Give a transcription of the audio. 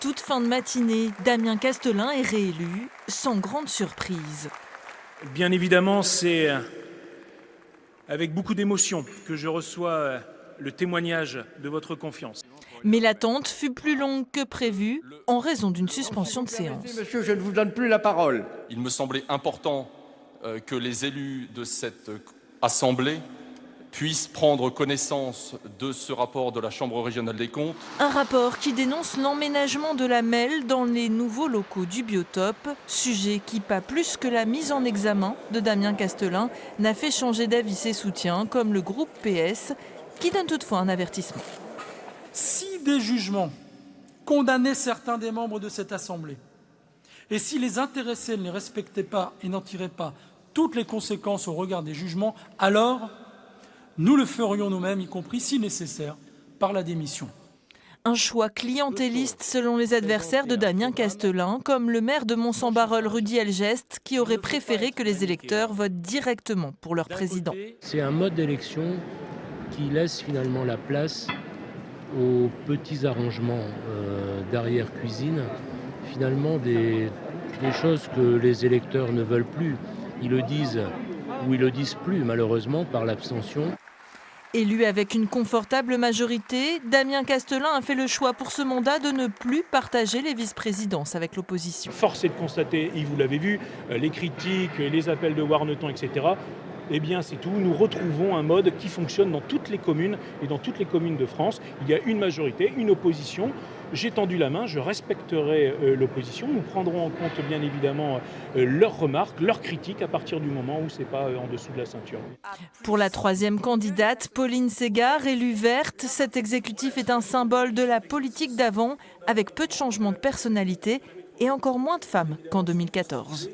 Toute fin de matinée, Damien Castelin est réélu, sans grande surprise. Bien évidemment, c'est avec beaucoup d'émotion que je reçois le témoignage de votre confiance. Mais l'attente fut plus longue que prévu en raison d'une suspension de séance. Monsieur, je ne vous donne plus la parole. Il me semblait important que les élus de cette Assemblée puissent prendre connaissance de ce rapport de la Chambre régionale des comptes. Un rapport qui dénonce l'emménagement de la MEL dans les nouveaux locaux du Biotope, sujet qui, pas plus que la mise en examen de Damien Castelin, n'a fait changer d'avis ses soutiens, comme le groupe PS, qui donne toutefois un avertissement. Si des jugements condamnaient certains des membres de cette Assemblée, et si les intéressés ne les respectaient pas et n'en tiraient pas toutes les conséquences au regard des jugements, alors nous le ferions nous-mêmes, y compris si nécessaire, par la démission. Un choix clientéliste selon les adversaires de Damien Castelin, comme le maire de Mons-en-Barœul, Rudy Elgest, qui aurait préféré que les électeurs votent directement pour leur président. C'est un mode d'élection qui laisse finalement la place aux petits arrangements d'arrière-cuisine, finalement des choses que les électeurs ne veulent plus. Ils le disent ou ils le disent plus malheureusement par l'abstention. Élu avec une confortable majorité, Damien Castelin a fait le choix pour ce mandat de ne plus partager les vice-présidences avec l'opposition. Force est de constater, et vous l'avez vu, les critiques, les appels de Warneton, etc. Eh bien c'est tout, nous retrouvons un mode qui fonctionne dans toutes les communes et dans toutes les communes de France. Il y a une majorité, une opposition. J'ai tendu la main, je respecterai l'opposition. Nous prendrons en compte bien évidemment leurs remarques, leurs critiques à partir du moment où ce n'est pas en dessous de la ceinture. Pour la troisième candidate, Pauline Ségard, élue verte, cet exécutif est un symbole de la politique d'avant, avec peu de changements de personnalité et encore moins de femmes qu'en 2014.